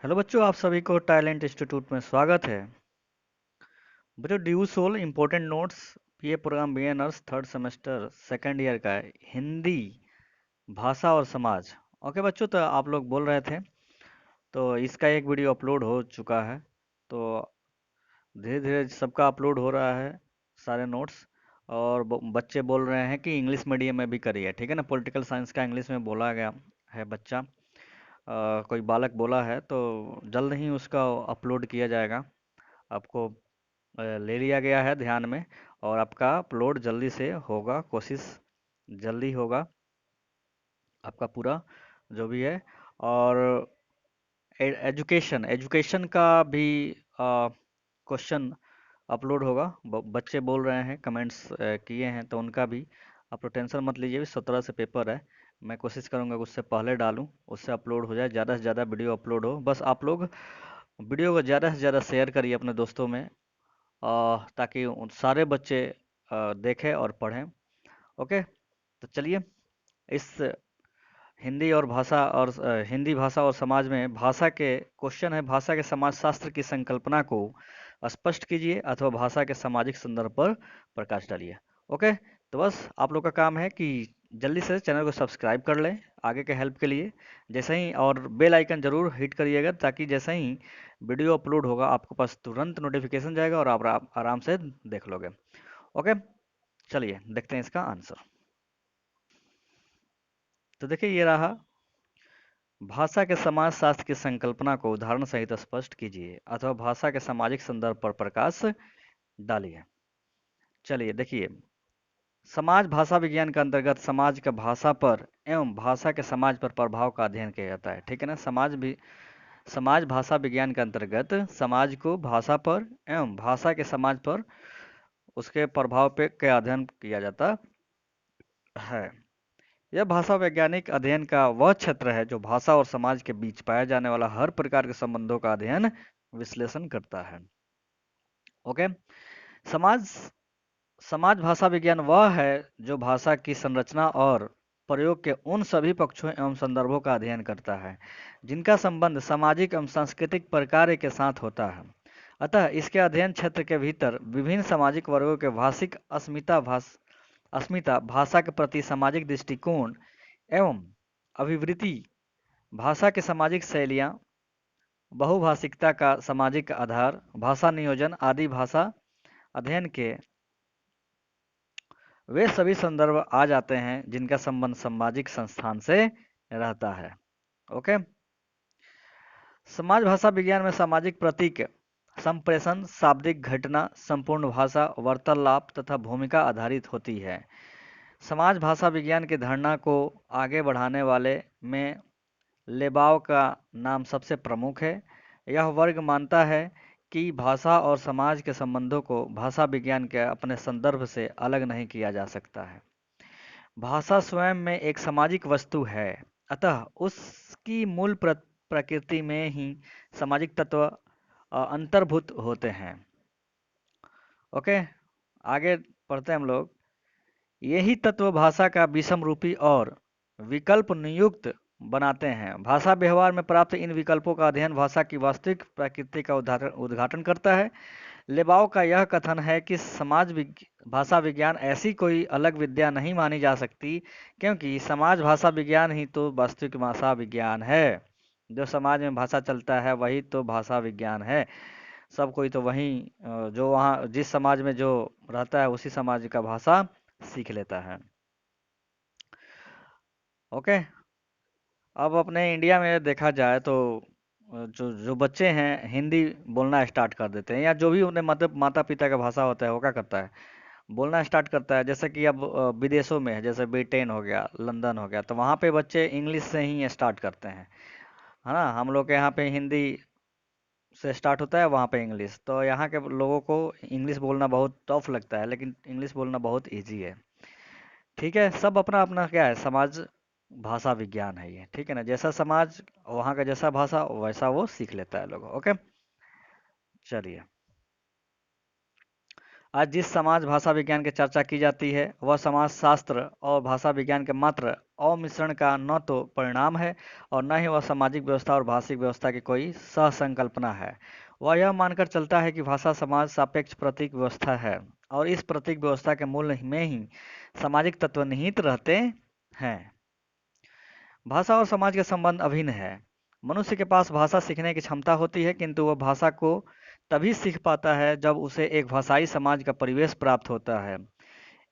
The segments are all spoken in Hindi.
हेलो बच्चों, आप सभी को टैलेंट इंस्टीट्यूट में स्वागत है। बच्चों, ड्यू सोल इम्पोर्टेंट नोट्स ये programme beginners third semester second year का है। हिंदी भाषा और समाज। ओके बच्चों, तो आप लोग बोल रहे थे तो इसका एक वीडियो अपलोड हो चुका है। तो धीरे धीरे सबका अपलोड हो रहा है सारे नोट्स। और बच्चे बोल रहे हैं कि इंग्लिश मीडियम में भी करिए, ठीक है ना। पॉलिटिकल साइंस का इंग्लिश में बोला गया है बच्चा। कोई बालक बोला है तो जल्द ही उसका अपलोड किया जाएगा। आपको ले लिया गया है ध्यान में। और आपका अपलोड जल्दी से होगा, कोशिश जल्दी होगा आपका पूरा जो भी है। और एजुकेशन एजुकेशन का भी क्वेश्चन अपलोड होगा। बच्चे बोल रहे हैं, कमेंट्स किए हैं, तो उनका भी आप लोग टेंशन मत लीजिए। 17 से पेपर है। मैं कोशिश करूंगा कि उससे पहले डालूं, उससे अपलोड हो जाए, ज़्यादा से ज़्यादा वीडियो अपलोड हो। बस आप लोग वीडियो को ज़्यादा से ज़्यादा शेयर करिए अपने दोस्तों में, ताकि उन सारे बच्चे देखें और पढ़ें। ओके, तो चलिए इस हिंदी भाषा और समाज में भाषा के क्वेश्चन है। भाषा के समाज शास्त्र की संकल्पना को स्पष्ट कीजिए अथवा भाषा के सामाजिक संदर्भ पर प्रकाश डालिए। ओके, तो बस आप लोग का काम है कि जल्दी से चैनल को सब्सक्राइब कर लें आगे के हेल्प के लिए। जैसे ही और बेल आइकन जरूर हिट करिएगा, ताकि जैसे ही वीडियो अपलोड होगा आपके पास तुरंत नोटिफिकेशन जाएगा और आप आराम से देख लोगे। ओके, चलिए देखते हैं इसका आंसर। तो देखिए ये रहा। भाषा के समाज शास्त्र की संकल्पना को उदाहरण सहित स्पष्ट कीजिए अथवा भाषा के सामाजिक संदर्भ पर प्रकाश डालिए। चलिए देखिए, समाज भाषा विज्ञान के अंतर्गत समाज का भाषा पर एवं भाषा के समाज पर प्रभाव का अध्ययन किया जाता है, ठीक है ना। समाज भाषा विज्ञान के अंतर्गत समाज को भाषा पर एवं भाषा के समाज पर उसके प्रभाव पे के अध्ययन किया जाता है। यह भाषा वैज्ञानिक अध्ययन का वह क्षेत्र है जो भाषा और समाज के बीच पाए जाने वाला हर प्रकार के संबंधों का अध्ययन विश्लेषण करता है। ओके, समाज समाज भाषा विज्ञान वह है जो भाषा की संरचना और प्रयोग के उन सभी पक्षों एवं संदर्भों का अध्ययन करता है जिनका संबंध सामाजिक एवं सांस्कृतिक प्रकार के साथ होता है। अतः इसके अध्ययन क्षेत्र के भीतर विभिन्न सामाजिक वर्गों के भाषिक अस्मिता, भाषा के प्रति सामाजिक दृष्टिकोण एवं अभिवृत्ति, भाषा के सामाजिक शैलियाँ, बहुभाषिकता का सामाजिक आधार, भाषा नियोजन आदि भाषा अध्ययन के वे सभी संदर्भ आ जाते हैं जिनका संबंध सामाजिक संस्थान से रहता है। ओके, समाज भाषा विज्ञान में सामाजिक प्रतीक संप्रेषण, शाब्दिक घटना, संपूर्ण भाषा, वार्तालाप तथा भूमिका आधारित होती है। समाज भाषा विज्ञान की धारणा को आगे बढ़ाने वाले में लेबाव का नाम सबसे प्रमुख है। यह वर्ग मानता है कि भाषा और समाज के संबंधों को भाषा विज्ञान के अपने संदर्भ से अलग नहीं किया जा सकता है। भाषा स्वयं में एक सामाजिक वस्तु है, अतः उसकी मूल प्रकृति में ही सामाजिक तत्व अंतर्भूत होते हैं। ओके, आगे पढ़ते हैं हम लोग। यही तत्व भाषा का विषम रूपी और विकल्प नियुक्त बनाते हैं। भाषा व्यवहार में प्राप्त इन विकल्पों का अध्ययन भाषा की वास्तविक प्रकृति का उद्घाटन करता है। लेबाव का यह कथन है कि भाषा विज्ञान ऐसी कोई अलग विद्या नहीं मानी जा सकती, क्योंकि समाज भाषा विज्ञान ही तो वास्तविक भाषा विज्ञान है। जो समाज में भाषा चलता है वही तो भाषा विज्ञान है। सब कोई तो वही जो वहाँ जिस समाज में जो रहता है उसी समाज का भाषा सीख लेता है। ओके, अब अपने इंडिया में देखा जाए तो जो जो बच्चे हैं हिंदी बोलना स्टार्ट कर देते हैं, या जो भी उन्हें मतलब माता पिता का भाषा होता है वो क्या करता है, बोलना स्टार्ट करता है। जैसे कि अब विदेशों में है, जैसे ब्रिटेन हो गया, लंदन हो गया, तो वहाँ पे बच्चे इंग्लिश से ही स्टार्ट करते हैं, है ना। हम लोग के यहाँ पे हिंदी से स्टार्ट होता है, वहाँ पे इंग्लिश। तो यहाँ के लोगों को इंग्लिश बोलना बहुत टफ लगता है, लेकिन इंग्लिश बोलना बहुत ईजी है। ठीक है, सब अपना अपना क्या है, समाज भाषा विज्ञान है ये, ठीक है ना। जैसा समाज वहाँ का जैसा भाषा वैसा वो सीख लेता है लोग। ओके, चलिए आज जिस समाज भाषा विज्ञान की चर्चा की जाती है वह समाज शास्त्र और भाषा विज्ञान के मात्र अवमिश्रण का न तो परिणाम है और न ही वह सामाजिक व्यवस्था और भाषिक व्यवस्था की कोई सहसंकल्पना है। वह यह मानकर चलता है कि भाषा समाज सापेक्ष प्रतीक व्यवस्था है और इस प्रतीक व्यवस्था के मूल में ही सामाजिक तत्व निहित रहते हैं। भाषा और समाज के संबंध अभिन्न है। मनुष्य के पास भाषा सीखने की क्षमता होती है, किंतु वह भाषा को तभी सीख पाता है जब उसे एक भाषाई समाज का परिवेश प्राप्त होता है।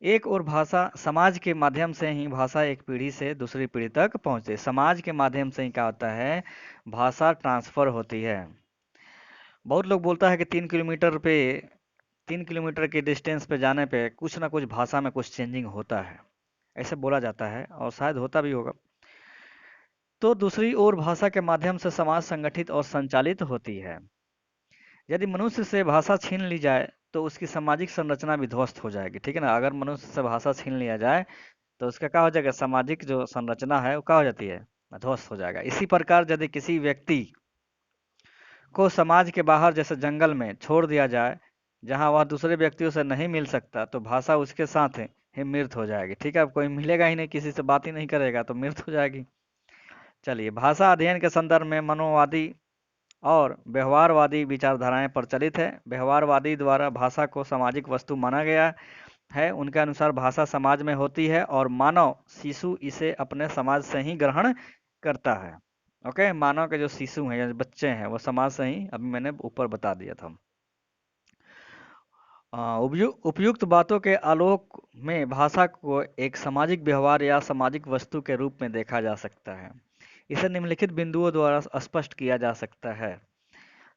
एक और भाषा समाज के माध्यम से ही भाषा एक पीढ़ी से दूसरी पीढ़ी तक पहुँचती है। समाज के माध्यम से ही क्या होता है, भाषा ट्रांसफर होती है। बहुत लोग बोलता है कि 3 किलोमीटर के डिस्टेंस पे जाने पे कुछ ना कुछ भाषा में कुछ चेंजिंग होता है, ऐसे बोला जाता है और शायद होता भी होगा। तो दूसरी ओर भाषा के माध्यम से समाज संगठित और संचालित होती है। यदि मनुष्य से भाषा छीन ली जाए तो उसकी सामाजिक संरचना भी ध्वस्त हो जाएगी। ठीक है ना, अगर मनुष्य से भाषा छीन लिया जाए तो उसका क्या हो जाएगा, सामाजिक जो संरचना है वो क्या हो जाती है, ध्वस्त हो जाएगा। इसी प्रकार यदि किसी व्यक्ति को समाज के बाहर जैसे जंगल में छोड़ दिया जाए जहां वह दूसरे व्यक्तियों से नहीं मिल सकता तो भाषा उसके साथ ही मृत हो जाएगी। ठीक है, अब कोई मिलेगा ही नहीं, किसी से बात ही नहीं करेगा तो मृत हो जाएगी। चलिए, भाषा अध्ययन के संदर्भ में मनोवादी और व्यवहारवादी विचारधाराएं प्रचलित है। व्यवहारवादी द्वारा भाषा को सामाजिक वस्तु माना गया है। उनके अनुसार भाषा समाज में होती है और मानव शिशु इसे अपने समाज से ही ग्रहण करता है। ओके, मानव के जो शिशु हैं या बच्चे हैं वो समाज से ही, अभी मैंने ऊपर बता दिया था। उपयुक्त बातों के आलोक में भाषा को एक सामाजिक व्यवहार या सामाजिक वस्तु के रूप में देखा जा सकता है। इसे निम्नलिखित बिंदुओं द्वारा स्पष्ट किया जा सकता है।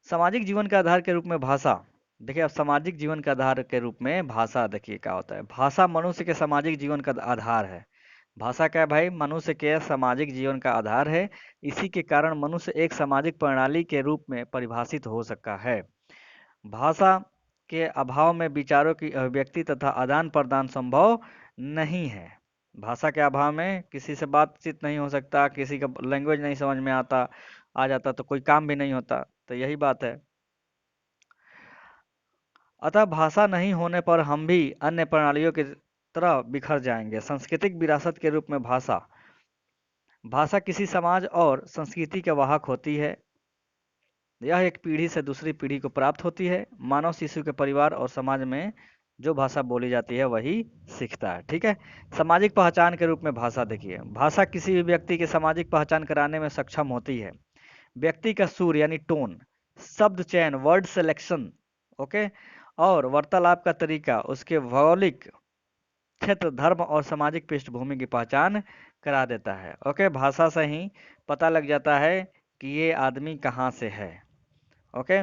सामाजिक जीवन के आधार के रूप में भाषा, देखिए अब सामाजिक जीवन के आधार के रूप में भाषा, देखिए क्या होता है। भाषा मनुष्य के सामाजिक जीवन का आधार है। भाषा क्या है भाई, मनुष्य के सामाजिक जीवन का आधार है। इसी के कारण मनुष्य एक सामाजिक प्रणाली के रूप में परिभाषित हो सका है। भाषा के अभाव में विचारों की अभिव्यक्ति तथा आदान प्रदान संभव नहीं है। भाषा के अभाव में किसी से बातचीत नहीं हो सकता, किसी का लैंग्वेज नहीं समझ में आता आ जाता तो कोई काम भी नहीं होता, तो यही बात है। अतः भाषा नहीं होने पर हम भी अन्य प्रणालियों की तरह बिखर जाएंगे। सांस्कृतिक विरासत के रूप में भाषा, भाषा किसी समाज और संस्कृति के वाहक होती है। यह एक पीढ़ी से दूसरी पीढ़ी को प्राप्त होती है। मानव शिशु के परिवार और समाज में जो भाषा बोली जाती है वही सीखता है। ठीक है, सामाजिक पहचान के रूप में भाषा, देखिए भाषा किसी भी व्यक्ति की सामाजिक पहचान कराने में सक्षम होती है। व्यक्ति का सुर यानी टोन, शब्द चयन वर्ड सिलेक्शन, ओके, और वार्तालाप का तरीका उसके भौगोलिक क्षेत्र, धर्म और सामाजिक पृष्ठभूमि की पहचान करा देता है। ओके, भाषा से ही पता लग जाता है कि ये आदमी कहाँ से है। ओके,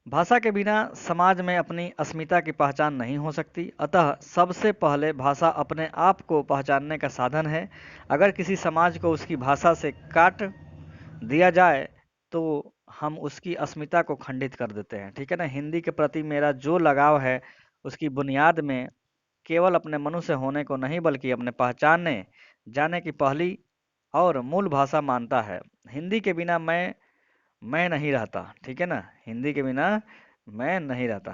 भाषा के बिना समाज में अपनी अस्मिता की पहचान नहीं हो सकती। अतः सबसे पहले भाषा अपने आप को पहचानने का साधन है। अगर किसी समाज को उसकी भाषा से काट दिया जाए तो हम उसकी अस्मिता को खंडित कर देते हैं। ठीक है ना, हिंदी के प्रति मेरा जो लगाव है उसकी बुनियाद में केवल अपने मनुष्य होने को नहीं बल्कि अपने पहचानने जाने की पहली और मूल भाषा मानता है। हिंदी के बिना मैं नहीं रहता। ठीक है ना, हिंदी के बिना मैं नहीं रहता।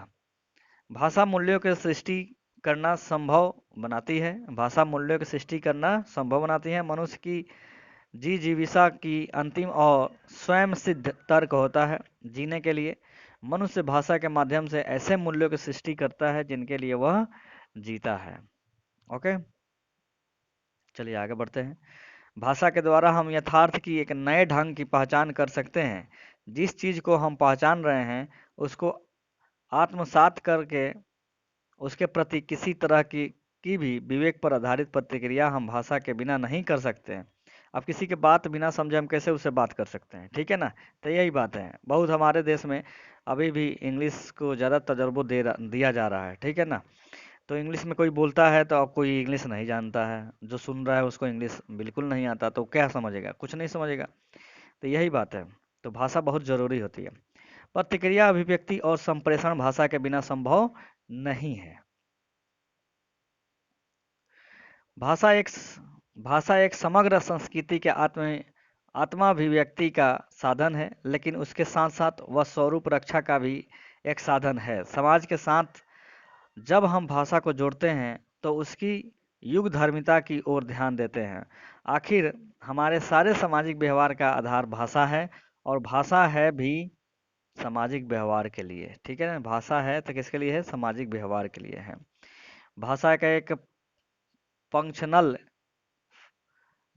भाषा मूल्यों की सृष्टि करना संभव बनाती है। भाषा मूल्यों की सृष्टि करना संभव बनाती है। मनुष्य की जीविका की अंतिम और स्वयं सिद्ध तर्क होता है जीने के लिए। मनुष्य भाषा के माध्यम से ऐसे मूल्यों की सृष्टि करता है जिनके लिए वह जीता है। ओके, चलिए आगे बढ़ते हैं। भाषा के द्वारा हम यथार्थ की एक नए ढंग की पहचान कर सकते हैं। जिस चीज को हम पहचान रहे हैं उसको आत्मसात करके उसके प्रति किसी तरह की भी विवेक पर आधारित प्रतिक्रिया हम भाषा के बिना नहीं कर सकते हैं। अब किसी के बात बिना समझे हम कैसे उससे बात कर सकते हैं। ठीक है ना, तो यही बात है। बहुत हमारे देश में अभी भी इंग्लिश को ज़्यादा तजर्बो दिया जा रहा है। ठीक है ना, तो इंग्लिश में कोई बोलता है तो अब कोई इंग्लिश नहीं जानता है, जो सुन रहा है उसको इंग्लिश बिल्कुल नहीं आता तो क्या समझेगा, कुछ नहीं समझेगा। तो यही बात है। तो भाषा बहुत ज़रूरी होती है। प्रतिक्रिया, अभिव्यक्ति और संप्रेषण भाषा के बिना संभव नहीं है। भाषा एक भाषा एक समग्र संस्कृति के आत्माभिव्यक्ति का साधन है, लेकिन उसके साथ साथ वह स्वरूप रक्षा का भी एक साधन है। समाज के साथ जब हम भाषा को जोड़ते हैं तो उसकी युग धार्मिकता की ओर ध्यान देते हैं। आखिर हमारे सारे सामाजिक व्यवहार का आधार भाषा है, और भाषा है भी सामाजिक व्यवहार के लिए। ठीक है ना, भाषा है तो किसके लिए है? सामाजिक व्यवहार के लिए है। भाषा का एक फंक्शनल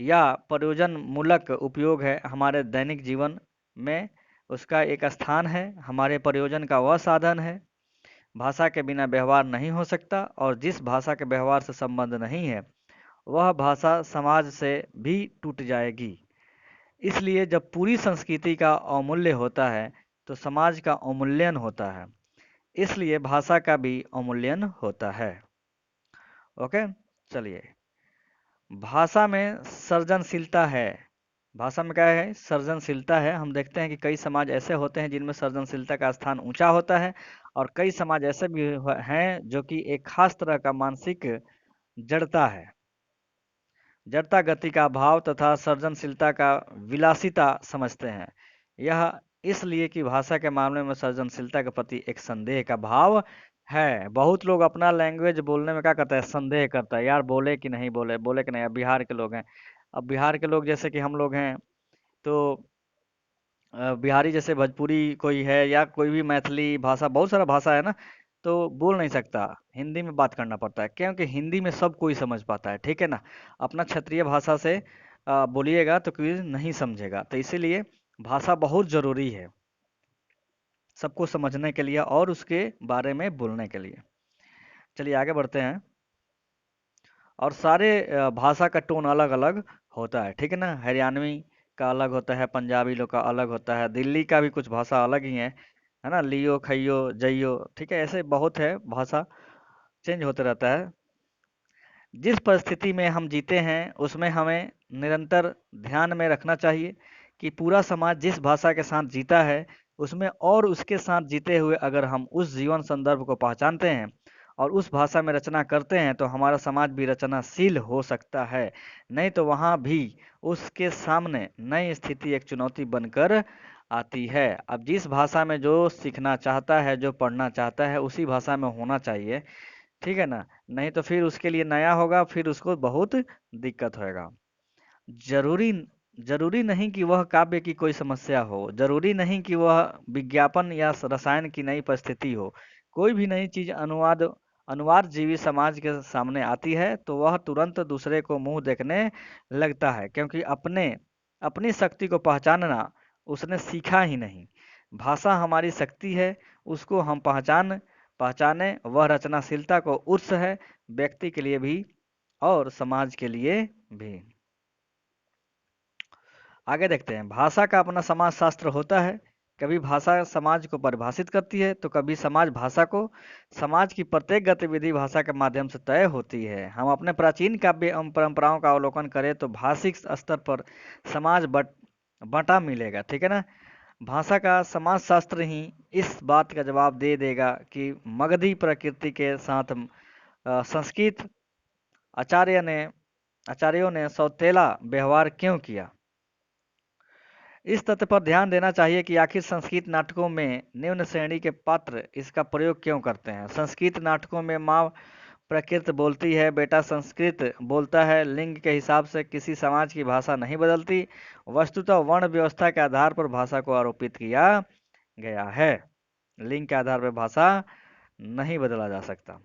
या प्रयोजन मूलक उपयोग है हमारे दैनिक जीवन में। उसका एक स्थान है, हमारे प्रयोजन का वह साधन है। भाषा के बिना व्यवहार नहीं हो सकता, और जिस भाषा के व्यवहार से संबंध नहीं है वह भाषा समाज से भी टूट जाएगी। इसलिए जब पूरी संस्कृति का अवमूल्य होता है तो समाज का अवमूल्यन होता है, इसलिए भाषा का भी अवमूल्यन होता है। ओके, चलिए। भाषा में सृजनशीलता है। भाषा में क्या है? सृजनशीलता है। हम देखते हैं कि कई समाज ऐसे होते हैं जिनमें सृजनशीलता का स्थान ऊंचा होता है, और कई समाज ऐसे भी हैं जो कि एक खास तरह का मानसिक जड़ता है। जड़ता गति का अभाव तथा सृजनशीलता का विलासिता समझते हैं। यह इसलिए कि भाषा के मामले में सृजनशीलता के प्रति एक संदेह का भाव है। बहुत लोग अपना लैंग्वेज बोलने में क्या करता है? संदेह करता है, यार बोले कि नहीं बोले, बोले कि नहीं। अब बिहार के लोग हैं, अब बिहार के लोग जैसे कि हम लोग हैं, तो बिहारी जैसे भोजपुरी कोई है या कोई भी मैथिली भाषा, बहुत सारा भाषा है ना, तो बोल नहीं सकता, हिंदी में बात करना पड़ता है, क्योंकि हिंदी में सब कोई समझ पाता है। ठीक है ना, अपना क्षेत्रीय भाषा से बोलिएगा तो कोई नहीं समझेगा। तो इसीलिए भाषा बहुत ज़रूरी है सबको समझने के लिए और उसके बारे में बोलने के लिए। चलिए आगे बढ़ते हैं। और सारे भाषा का टोन अलग अलग होता है। ठीक है ना, हरियाणवी का अलग होता है, पंजाबी लोग का अलग होता है, दिल्ली का भी कुछ भाषा अलग ही है ना, लियो खइयो जइयो। ठीक है, ऐसे बहुत है, भाषा चेंज होते रहता है। जिस परिस्थिति में हम जीते हैं उसमें हमें निरंतर ध्यान में रखना चाहिए कि पूरा समाज जिस भाषा के साथ जीता है उसमें और उसके साथ जीते हुए अगर हम उस जीवन संदर्भ को पहचानते हैं और उस भाषा में रचना करते हैं तो हमारा समाज भी रचनाशील हो सकता है। नहीं तो वहाँ भी उसके सामने नई स्थिति एक चुनौती बनकर आती है। अब जिस भाषा में जो सीखना चाहता है, जो पढ़ना चाहता है, उसी भाषा में होना चाहिए। ठीक है ना, नहीं तो फिर उसके लिए नया होगा, फिर उसको बहुत दिक्कत होएगा। जरूरी जरूरी नहीं कि वह काव्य की कोई समस्या हो, जरूरी नहीं कि वह विज्ञापन या रसायन की नई परिस्थिति हो। कोई भी नई चीज अनुवाद जीवी समाज के सामने आती है तो वह तुरंत दूसरे को मुंह देखने लगता है, क्योंकि अपने अपनी शक्ति को पहचानना उसने सीखा ही नहीं। भाषा हमारी शक्ति है, उसको हम पहचाने, वह रचनाशीलता को उत्स है, व्यक्ति के लिए भी और समाज के लिए भी। आगे देखते हैं। भाषा का अपना समाज शास्त्र होता है। कभी भाषा समाज को परिभाषित करती है तो कभी समाज भाषा को। समाज की प्रत्येक गतिविधि भाषा के माध्यम से तय होती है। हम अपने प्राचीन काव्य एवं परंपराओं का अवलोकन करें तो भाषिक स्तर पर समाज बटा मिलेगा। ठीक है ना, भाषा का समाजशास्त्र ही इस बात का जवाब दे देगा कि मगधी प्रकृति के साथ संस्कृत आचार्य ने आचार्यों ने सौतेला व्यवहार क्यों किया। इस तथ्य पर ध्यान देना चाहिए कि आखिर संस्कृत नाटकों में निम्न श्रेणी के पात्र इसका प्रयोग क्यों करते हैं। संस्कृत नाटकों में माँ प्रकृत बोलती है, बेटा संस्कृत बोलता है, लिंग के हिसाब से किसी समाज की भाषा नहीं बदलती। वस्तुतः वर्ण व्यवस्था के आधार पर भाषा को आरोपित किया गया है, लिंग के आधार पर भाषा नहीं बदला जा सकता।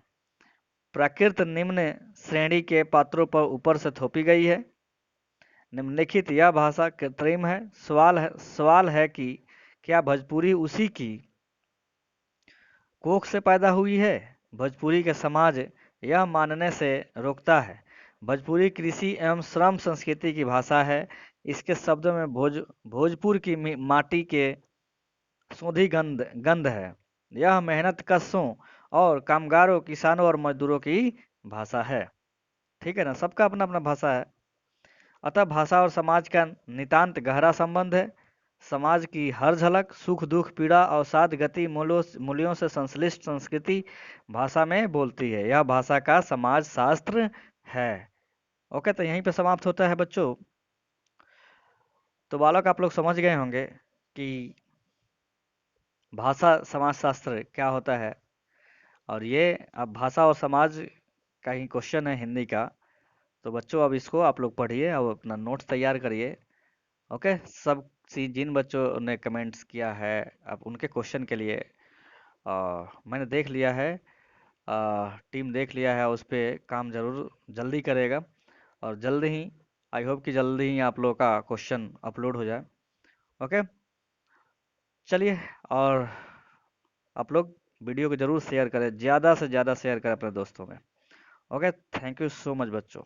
प्राकृत निम्न श्रेणी के पात्रों पर ऊपर से थोपी गई है। निम्नलिखित यह भाषा कृत्रिम है। सवाल है कि क्या भोजपुरी उसी की कोख से पैदा हुई है। भोजपुरी के समाज यह मानने से रोकता है। भोजपुरी कृषि एवं श्रम संस्कृति की भाषा है। इसके शब्दों में भोजपुर की माटी के सोंधी गंध है। यह मेहनत कशों और कामगारों, किसानों और मजदूरों की भाषा है। ठीक है ना, सबका अपना अपना भाषा है। अतः भाषा और समाज का नितांत गहरा संबंध है। समाज की हर झलक सुख दुख पीड़ा अवसाद गति मूल्यों से संश्लिष्ट संस्कृति भाषा में बोलती है। यह भाषा का समाज शास्त्र है। ओके, तो यहीं पे समाप्त होता है बच्चों। तो बालक आप लोग समझ गए होंगे कि भाषा समाजशास्त्र क्या होता है। और ये अब भाषा और समाज का ही क्वेश्चन है हिंदी का। तो बच्चों अब इसको आप लोग पढ़िए और अपना नोट्स तैयार करिए। ओके, सब जिन बच्चों ने कमेंट्स किया है अब उनके क्वेश्चन के लिए मैंने देख लिया है। टीम देख लिया है, उस पे काम जरूर जल्दी करेगा। और जल्दी ही, आई होप कि जल्दी ही आप लोगों का क्वेश्चन अपलोड हो जाए। ओके, चलिए। और आप लोग वीडियो को जरूर शेयर करें, ज़्यादा से ज़्यादा शेयर करें अपने दोस्तों में। Okay, thank you so much बच्चों।